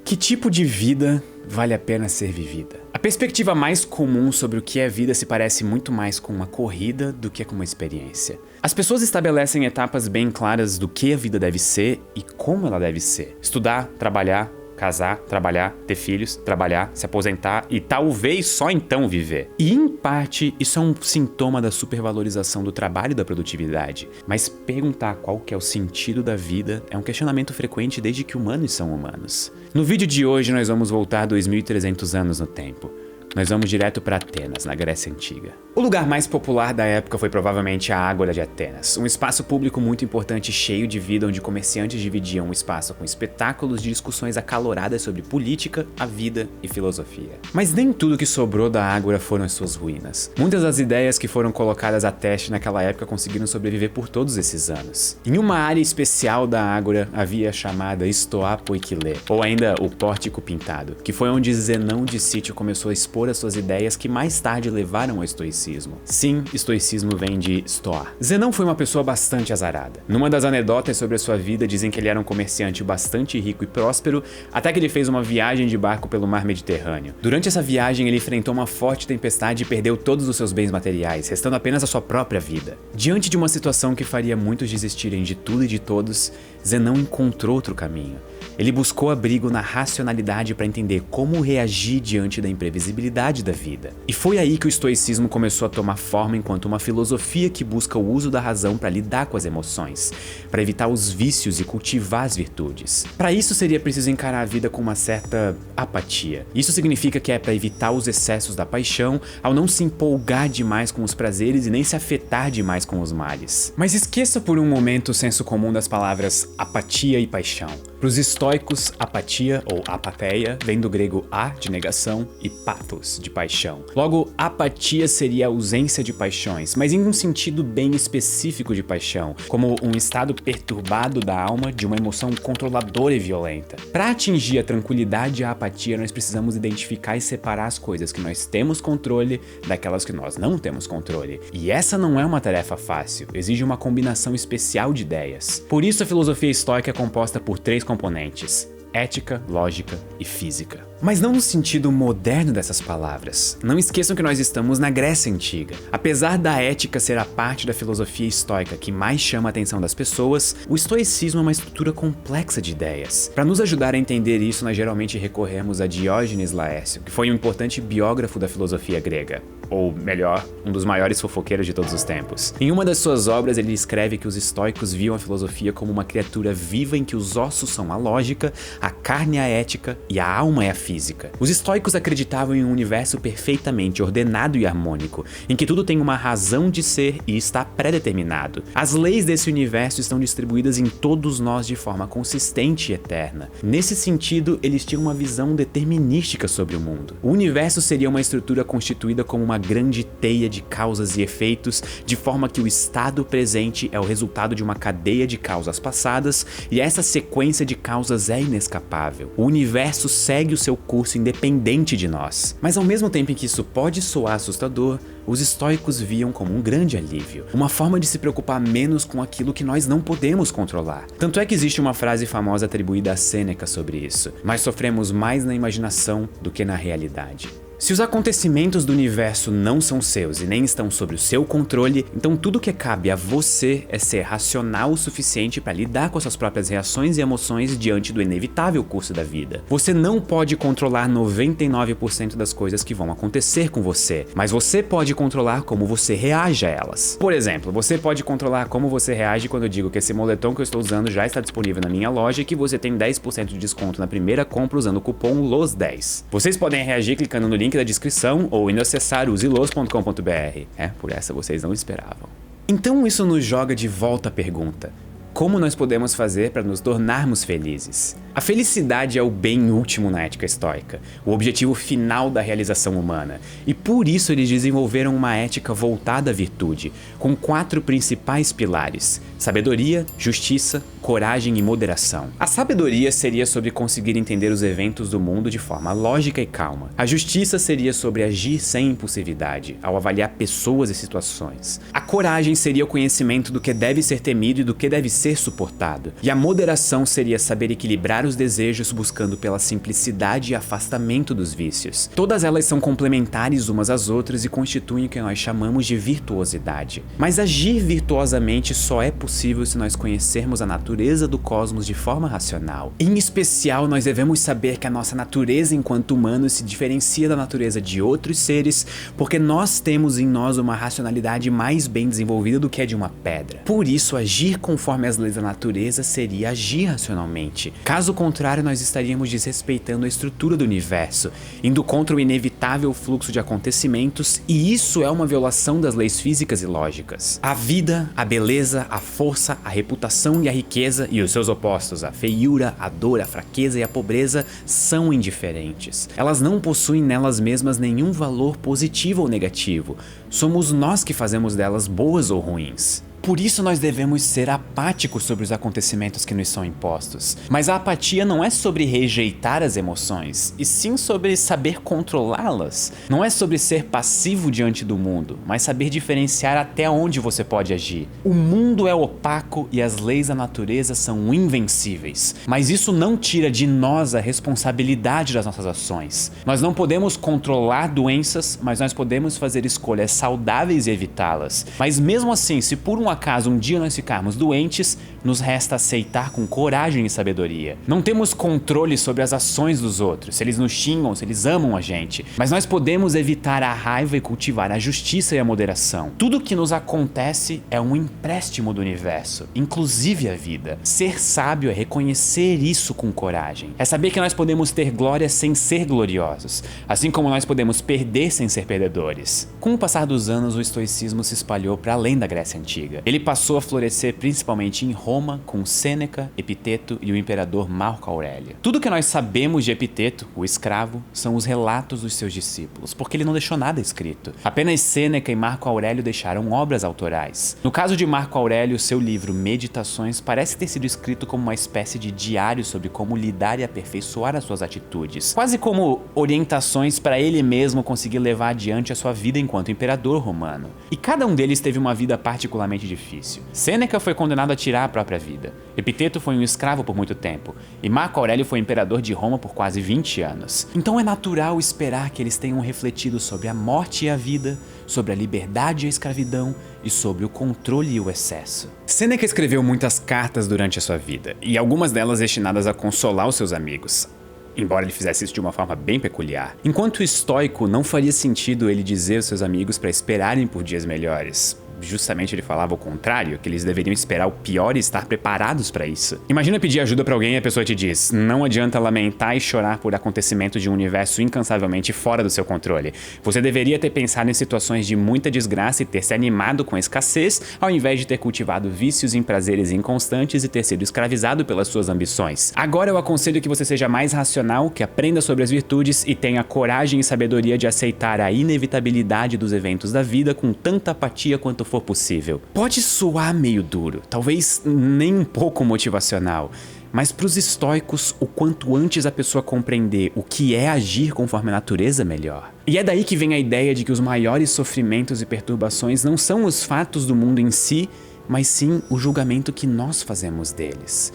Que tipo de vida vale a pena ser vivida? A perspectiva mais comum sobre o que é vida se parece muito mais com uma corrida do que com uma experiência. As pessoas estabelecem etapas bem claras do que a vida deve ser e como ela deve ser. Estudar, trabalhar, casar, trabalhar, ter filhos, trabalhar, se aposentar e talvez só então viver. E em parte, isso é um sintoma da supervalorização do trabalho e da produtividade. Mas perguntar qual que é o sentido da vida é um questionamento frequente desde que humanos são humanos. No vídeo de hoje nós vamos voltar 2.300 anos no tempo. Nós vamos direto para Atenas, na Grécia Antiga. O lugar mais popular da época foi provavelmente a Ágora de Atenas, um espaço público muito importante e cheio de vida onde comerciantes dividiam o espaço com espetáculos de discussões acaloradas sobre política, a vida e filosofia. Mas nem tudo que sobrou da Ágora foram as suas ruínas. Muitas das ideias que foram colocadas a teste naquela época conseguiram sobreviver por todos esses anos. Em uma área especial da Ágora havia a chamada Stoa Poikile, ou ainda o Pórtico Pintado, que foi onde Zenão de Sítio começou a expor as suas ideias que mais tarde levaram ao estoicismo. Sim, estoicismo vem de Stoa. Zenão foi uma pessoa bastante azarada. Numa das anedotas sobre a sua vida dizem que ele era um comerciante bastante rico e próspero, até que ele fez uma viagem de barco pelo mar Mediterrâneo. Durante essa viagem ele enfrentou uma forte tempestade e perdeu todos os seus bens materiais, restando apenas a sua própria vida. Diante de uma situação que faria muitos desistirem de tudo e de todos, Zenão encontrou outro caminho. Ele buscou abrigo na racionalidade para entender como reagir diante da imprevisibilidade da vida. E foi aí que o estoicismo começou a tomar forma enquanto uma filosofia que busca o uso da razão para lidar com as emoções, para evitar os vícios e cultivar as virtudes. Para isso seria preciso encarar a vida com uma certa apatia. Isso significa que é para evitar os excessos da paixão, ao não se empolgar demais com os prazeres e nem se afetar demais com os males. Mas esqueça por um momento o senso comum das palavras apatia e paixão. Para os estoicos, apatia ou apatheia vem do grego a, de negação, e pathos, de paixão. Logo, apatia seria a ausência de paixões, mas em um sentido bem específico de paixão, como um estado perturbado da alma de uma emoção controladora e violenta. Para atingir a tranquilidade e a apatia, nós precisamos identificar e separar as coisas que nós temos controle daquelas que nós não temos controle. E essa não é uma tarefa fácil, exige uma combinação especial de ideias. Por isso, a filosofia estoica é composta por 3 componentes: ética, lógica e física. Mas não no sentido moderno dessas palavras. Não esqueçam que nós estamos na Grécia Antiga. Apesar da ética ser a parte da filosofia estoica que mais chama a atenção das pessoas, o estoicismo é uma estrutura complexa de ideias. Para nos ajudar a entender isso, nós geralmente recorremos a Diógenes Laércio, que foi um importante biógrafo da filosofia grega. Ou melhor, um dos maiores fofoqueiros de todos os tempos. Em uma das suas obras, ele escreve que os estoicos viam a filosofia como uma criatura viva em que os ossos são a lógica, a carne é a ética e a alma é a física. Os estoicos acreditavam em um universo perfeitamente ordenado e harmônico, em que tudo tem uma razão de ser e está pré-determinado. As leis desse universo estão distribuídas em todos nós de forma consistente e eterna. Nesse sentido, eles tinham uma visão determinística sobre o mundo. O universo seria uma estrutura constituída como uma grande teia de causas e efeitos, de forma que o estado presente é o resultado de uma cadeia de causas passadas, e essa sequência de causas é inescapável. O universo segue o seu curso independente de nós. Mas ao mesmo tempo em que isso pode soar assustador, os estoicos viam como um grande alívio, uma forma de se preocupar menos com aquilo que nós não podemos controlar. Tanto é que existe uma frase famosa atribuída a Sêneca sobre isso: nós sofremos mais na imaginação do que na realidade. Se os acontecimentos do universo não são seus e nem estão sob o seu controle, então tudo que cabe a você é ser racional o suficiente para lidar com as suas próprias reações e emoções diante do inevitável curso da vida. Você não pode controlar 99% das coisas que vão acontecer com você, mas você pode controlar como você reage a elas. Por exemplo, você pode controlar como você reage quando eu digo que esse moletom que eu estou usando já está disponível na minha loja e que você tem 10% de desconto na primeira compra usando o cupom LOS10. Vocês podem reagir clicando no link da descrição ou indo acessar uselos.com.br. Por essa vocês não esperavam. Então isso nos joga de volta à pergunta: como nós podemos fazer para nos tornarmos felizes? A felicidade é o bem último na ética estoica, o objetivo final da realização humana, e por isso eles desenvolveram uma ética voltada à virtude, com 4 principais pilares: Sabedoria, justiça, coragem e moderação. A sabedoria seria sobre conseguir entender os eventos do mundo de forma lógica e calma. A justiça seria sobre agir sem impulsividade, ao avaliar pessoas e situações. A coragem seria o conhecimento do que deve ser temido e do que deve ser suportado. E a moderação seria saber equilibrar os desejos buscando pela simplicidade e afastamento dos vícios. Todas elas são complementares umas às outras e constituem o que nós chamamos de virtuosidade. Mas agir virtuosamente só é possível se nós conhecermos a natureza do cosmos de forma racional. Em especial, nós devemos saber que a nossa natureza enquanto humanos se diferencia da natureza de outros seres, porque nós temos em nós uma racionalidade mais bem desenvolvida do que a de uma pedra. Por isso, agir conforme as leis da natureza seria agir racionalmente. Caso contrário, nós estaríamos desrespeitando a estrutura do universo, indo contra o inevitável fluxo de acontecimentos, e isso é uma violação das leis físicas e lógicas. A vida, a beleza, a força, a reputação e a riqueza e os seus opostos, a feiura, a dor, a fraqueza e a pobreza, são indiferentes. Elas não possuem nelas mesmas nenhum valor positivo ou negativo. Somos nós que fazemos delas boas ou ruins. Por isso nós devemos ser apáticos sobre os acontecimentos que nos são impostos. Mas a apatia não é sobre rejeitar as emoções, e sim sobre saber controlá-las. Não é sobre ser passivo diante do mundo, mas saber diferenciar até onde você pode agir. O mundo é opaco e as leis da natureza são invencíveis, mas isso não tira de nós a responsabilidade das nossas ações. Nós não podemos controlar doenças, mas nós podemos fazer escolhas saudáveis e evitá-las. Mas mesmo assim, se por um acaso um dia nós ficarmos doentes, nos resta aceitar com coragem e sabedoria. Não temos controle sobre as ações dos outros, se eles nos xingam, se eles amam a gente, mas nós podemos evitar a raiva e cultivar a justiça e a moderação. Tudo que nos acontece é um empréstimo do universo, inclusive a vida. Ser sábio é reconhecer isso com coragem. É saber que nós podemos ter glória sem ser gloriosos, assim como nós podemos perder sem ser perdedores. Com o passar dos anos, o estoicismo se espalhou para além da Grécia Antiga. Ele passou a florescer principalmente em Roma, com Sêneca, Epiteto e o imperador Marco Aurélio. Tudo que nós sabemos de Epiteto, o escravo, são os relatos dos seus discípulos, porque ele não deixou nada escrito. Apenas Sêneca e Marco Aurélio deixaram obras autorais. No caso de Marco Aurélio, seu livro Meditações parece ter sido escrito como uma espécie de diário sobre como lidar e aperfeiçoar as suas atitudes, quase como orientações para ele mesmo conseguir levar adiante a sua vida enquanto imperador romano. E cada um deles teve uma vida particularmente difícil. Sêneca foi condenado a tirar a própria vida. Epiteto foi um escravo por muito tempo. E Marco Aurélio foi imperador de Roma por quase 20 anos. Então é natural esperar que eles tenham refletido sobre a morte e a vida, sobre a liberdade e a escravidão e sobre o controle e o excesso. Sêneca escreveu muitas cartas durante a sua vida, e algumas delas destinadas a consolar os seus amigos, embora ele fizesse isso de uma forma bem peculiar. Enquanto estoico, não faria sentido ele dizer aos seus amigos para esperarem por dias melhores. Justamente ele falava o contrário, que eles deveriam esperar o pior e estar preparados para isso. Imagina pedir ajuda para alguém e a pessoa te diz: não adianta lamentar e chorar por acontecimentos de um universo incansavelmente fora do seu controle. Você deveria ter pensado em situações de muita desgraça e ter se animado com a escassez, ao invés de ter cultivado vícios em prazeres inconstantes e ter sido escravizado pelas suas ambições. Agora eu aconselho que você seja mais racional, que aprenda sobre as virtudes e tenha coragem e sabedoria de aceitar a inevitabilidade dos eventos da vida com tanta apatia quanto for possível. Pode soar meio duro, talvez nem um pouco motivacional, mas para os estoicos, o quanto antes a pessoa compreender o que é agir conforme a natureza, melhor. E é daí que vem a ideia de que os maiores sofrimentos e perturbações não são os fatos do mundo em si, mas sim o julgamento que nós fazemos deles.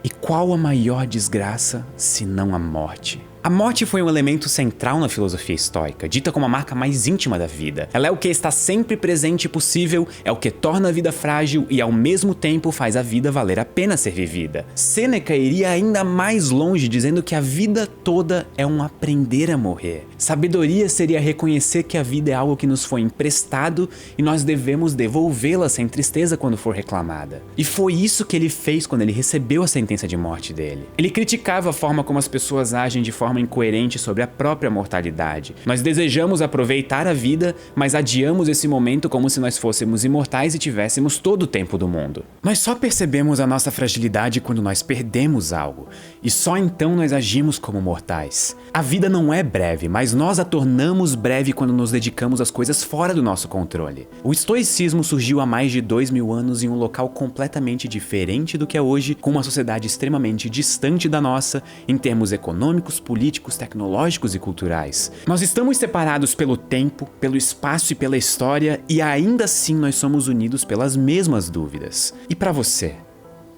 E qual a maior desgraça, se não a morte? A morte foi um elemento central na filosofia estoica, dita como a marca mais íntima da vida. Ela é o que está sempre presente e possível, é o que torna a vida frágil e ao mesmo tempo faz a vida valer a pena ser vivida. Sêneca iria ainda mais longe, dizendo que a vida toda é um aprender a morrer. Sabedoria seria reconhecer que a vida é algo que nos foi emprestado e nós devemos devolvê-la sem tristeza quando for reclamada. E foi isso que ele fez quando ele recebeu a sentença de de morte dele. Ele criticava a forma como as pessoas agem de forma incoerente sobre a própria mortalidade. Nós desejamos aproveitar a vida, mas adiamos esse momento como se nós fôssemos imortais e tivéssemos todo o tempo do mundo. Nós só percebemos a nossa fragilidade quando nós perdemos algo, e só então nós agimos como mortais. A vida não é breve, mas nós a tornamos breve quando nos dedicamos às coisas fora do nosso controle. O estoicismo surgiu há mais de 2000 anos em um local completamente diferente do que é hoje, com uma sociedade extremamente distante da nossa, em termos econômicos, políticos, tecnológicos e culturais. Nós estamos separados pelo tempo, pelo espaço e pela história, e ainda assim nós somos unidos pelas mesmas dúvidas. E para você,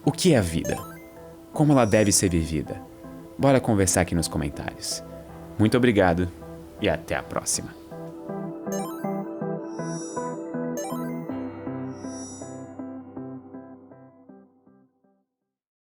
o que é a vida? Como ela deve ser vivida? Bora conversar aqui nos comentários. Muito obrigado e até a próxima.